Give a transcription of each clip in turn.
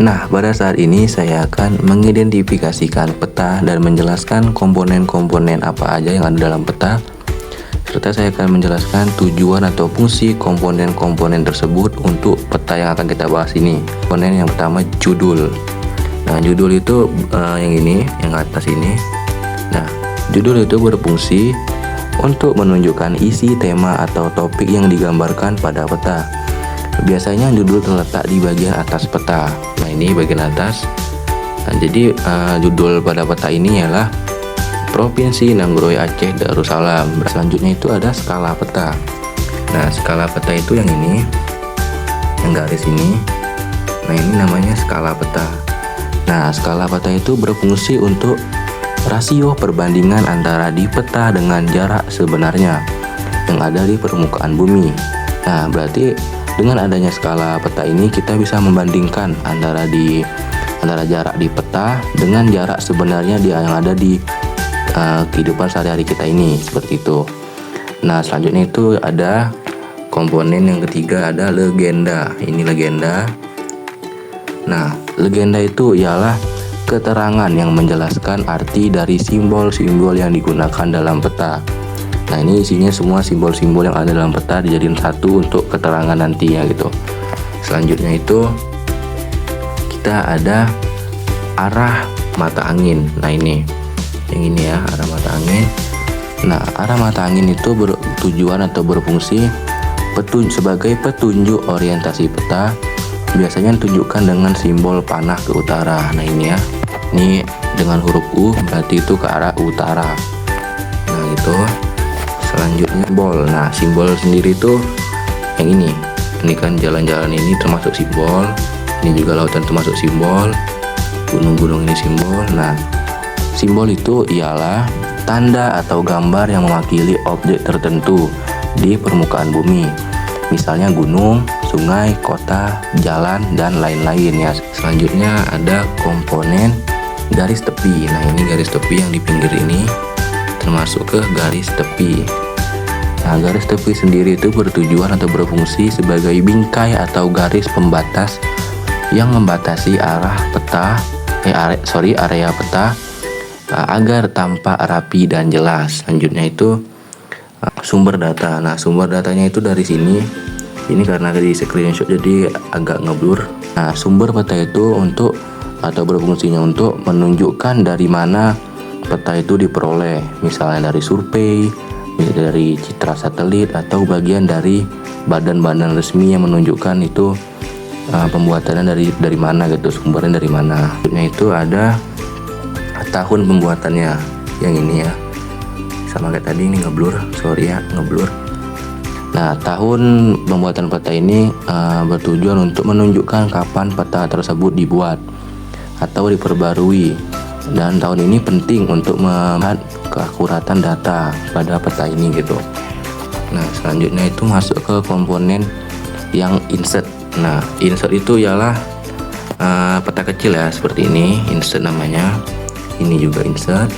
Nah, pada saat ini saya akan mengidentifikasikan peta dan menjelaskan komponen-komponen apa aja yang ada dalam peta, serta saya akan menjelaskan tujuan atau fungsi komponen-komponen tersebut untuk peta yang akan kita bahas ini. Komponen yang pertama, judul. Nah, judul itu yang ini, yang atas ini. Nah, judul itu berfungsi untuk menunjukkan isi tema atau topik yang digambarkan pada peta. Biasanya judul terletak di bagian atas peta. Nah, ini bagian atas. Nah, jadi judul pada peta ini ialah Provinsi Nanggroe Aceh Darussalam. Selanjutnya itu ada skala peta. Nah, skala peta itu yang ini, yang garis ini. Nah, ini namanya skala peta. Nah, skala peta itu berfungsi untuk rasio perbandingan antara di peta dengan jarak sebenarnya yang ada di permukaan bumi. Nah, berarti dengan adanya skala peta ini kita bisa membandingkan antara jarak di peta dengan jarak sebenarnya yang ada di kehidupan sehari-hari kita ini, seperti itu. Nah, selanjutnya itu ada komponen yang ketiga, ada legenda. Ini legenda. Nah, legenda itu ialah keterangan yang menjelaskan arti dari simbol-simbol yang digunakan dalam peta. Nah, ini isinya semua simbol-simbol yang ada dalam peta dijadiin satu untuk keterangan nantinya gitu. Selanjutnya itu kita ada arah mata angin. Nah, ini yang ini ya, arah mata angin. Nah, arah mata angin itu bertujuan atau berfungsi sebagai petunjuk orientasi peta. Biasanya ditunjukkan dengan simbol panah ke utara. Nah, ini ya, ini dengan huruf U berarti itu ke arah utara. Nah, itu. Selanjutnya simbol. Nah, simbol sendiri itu yang ini. Ini kan jalan-jalan ini termasuk simbol. Ini juga lautan termasuk simbol. Gunung-gunung ini simbol. Nah, simbol itu ialah tanda atau gambar yang mewakili objek tertentu di permukaan bumi. Misalnya gunung, sungai, kota, jalan, dan lain-lain ya. Selanjutnya ada komponen garis tepi. Nah, ini garis tepi yang di pinggir ini termasuk ke garis tepi. Nah, garis tepi sendiri itu bertujuan atau berfungsi sebagai bingkai atau garis pembatas yang membatasi area peta agar tampak rapi dan jelas. Selanjutnya itu sumber data. Nah, sumber datanya itu dari sini. Ini karena di screenshot jadi agak ngeblur. Nah, sumber peta itu berfungsinya untuk menunjukkan dari mana peta itu diperoleh, misalnya dari survei, dari citra satelit, atau bagian dari badan-badan resmi yang menunjukkan itu pembuatannya dari mana gitu, sumbernya dari mana. Maksudnya itu ada tahun pembuatannya, yang ini ya, sama kayak tadi ini ngeblur, sorry ya ngeblur. Nah, tahun pembuatan peta ini bertujuan untuk menunjukkan kapan peta tersebut dibuat atau diperbarui. Dan tahun ini penting untuk melihat keakuratan data pada peta ini gitu. Nah, selanjutnya itu masuk ke komponen yang insert. Nah, insert itu ialah peta kecil ya, seperti ini, insert namanya. Ini juga insert.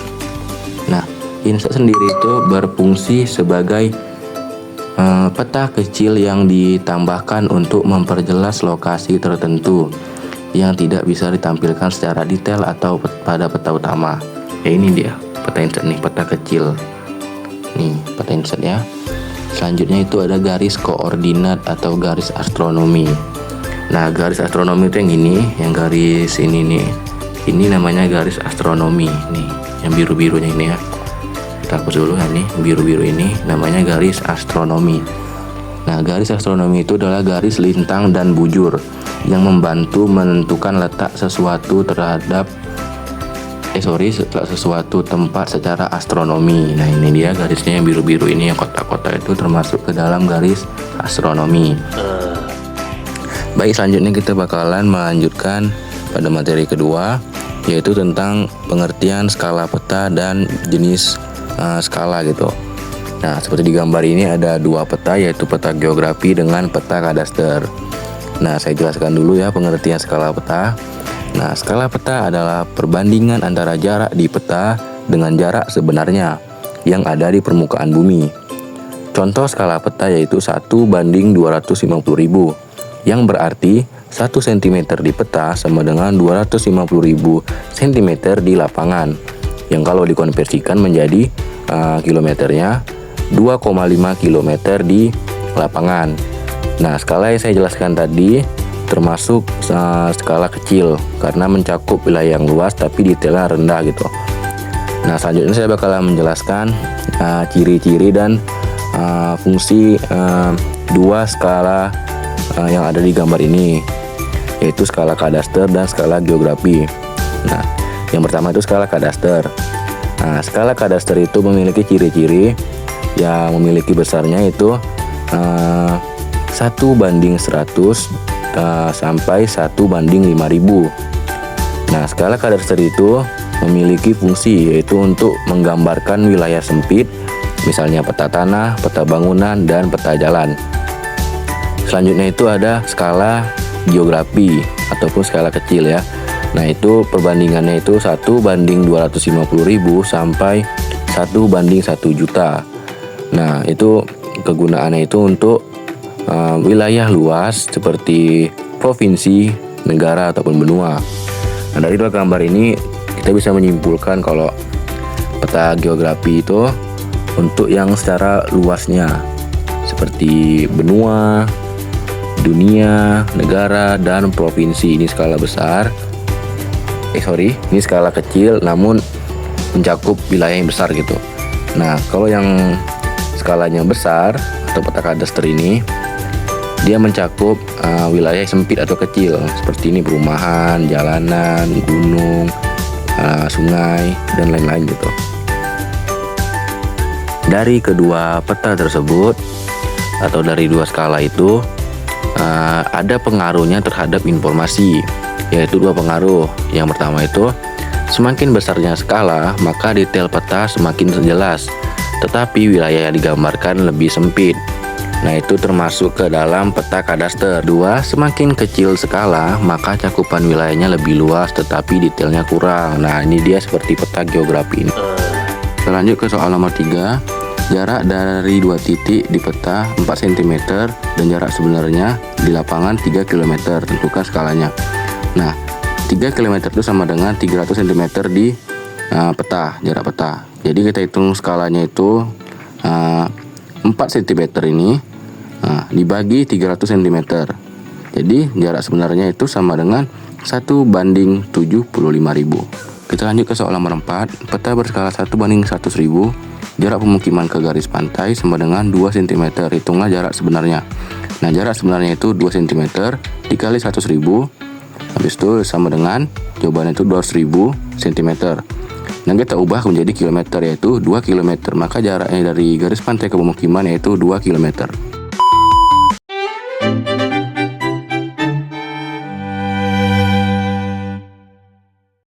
Nah, insert sendiri itu berfungsi sebagai peta kecil yang ditambahkan untuk memperjelas lokasi tertentu yang tidak bisa ditampilkan secara detail atau pada peta utama. Ya, ini dia peta insert nih, peta kecil. Nih, peta insert ya. Selanjutnya itu ada garis koordinat atau garis astronomi. Nah, garis astronomi itu yang ini, yang garis ini nih. Ini namanya garis astronomi nih, yang biru-birunya ini ya. Kita hapus dulu ya, nih biru-biru ini namanya garis astronomi. Nah, garis astronomi itu adalah garis lintang dan bujur yang membantu menentukan letak sesuatu sesuatu tempat secara astronomi. Nah, ini dia garisnya yang biru-biru ini, yang kotak-kotak itu termasuk ke dalam garis astronomi. Baik, selanjutnya kita bakalan melanjutkan pada materi kedua, yaitu tentang pengertian skala peta dan jenis skala gitu. Nah, seperti di gambar ini ada dua peta, yaitu peta geografi dengan peta kadaster. Nah, saya jelaskan dulu ya pengertian skala peta. Nah, skala peta adalah perbandingan antara jarak di peta dengan jarak sebenarnya yang ada di permukaan bumi. Contoh skala peta yaitu 1:250.000, yang berarti 1 cm di peta sama dengan 250.000 cm di lapangan, yang kalau dikonversikan menjadi kilometernya 2,5 km di lapangan. Nah, skala yang saya jelaskan tadi termasuk skala kecil karena mencakup wilayah yang luas tapi detailnya rendah gitu. Nah, selanjutnya saya bakalan menjelaskan ciri-ciri dan fungsi dua skala yang ada di gambar ini, yaitu skala kadaster dan skala geografi. Nah, yang pertama itu skala kadaster. Nah, skala kadaster itu memiliki ciri-ciri yang memiliki besarnya itu 1:100 sampai 1:5000. Nah, skala kadaster itu memiliki fungsi yaitu untuk menggambarkan wilayah sempit, misalnya peta tanah, peta bangunan, dan peta jalan. Selanjutnya itu ada skala geografi ataupun skala kecil ya. Nah, itu perbandingannya itu 1:250.000 sampai 1:1 juta. Nah, itu kegunaannya itu untuk wilayah luas seperti provinsi, negara ataupun benua. Nah, dari dua gambar ini kita bisa menyimpulkan kalau peta geografi itu untuk yang secara luasnya seperti benua, dunia, negara, dan provinsi. Ini skala besar. Ini skala kecil namun mencakup wilayah yang besar gitu. Nah, kalau yang skalanya besar atau peta kadaster ini dia mencakup wilayah sempit atau kecil seperti ini, perumahan, jalanan, gunung, sungai, dan lain-lain gitu. Dari kedua peta tersebut atau dari dua skala itu ada pengaruhnya terhadap informasi, yaitu dua pengaruh. Yang pertama itu semakin besarnya skala maka detail peta semakin jelas, tetapi wilayah yang digambarkan lebih sempit. Nah, itu termasuk ke dalam peta kadaster. Dua, semakin kecil skala maka cakupan wilayahnya lebih luas tetapi detailnya kurang. Nah, ini dia seperti peta geografi ini. Kita lanjut ke soal nomor 3. Jarak dari dua titik di peta 4 cm dan jarak sebenarnya di lapangan 3 km. Tentukan skalanya. Nah, 3 km itu sama dengan 300 cm di peta, jarak peta. Jadi kita hitung skalanya itu 4 cm ini dibagi 300 cm. Jadi jarak sebenarnya itu sama dengan 1:75.000. Kita lanjut ke soal nomor 4. Peta berskala 1:100.000. Jarak pemukiman ke garis pantai sama dengan 2 cm. Hitunglah jarak sebenarnya. Nah, jarak sebenarnya itu 2 cm dikali 100.000. Habis itu sama dengan jawabannya itu 200.000 cm. Nah, kita ubah menjadi kilometer, yaitu 2 km. Maka jaraknya dari garis pantai ke pemukiman yaitu 2 km.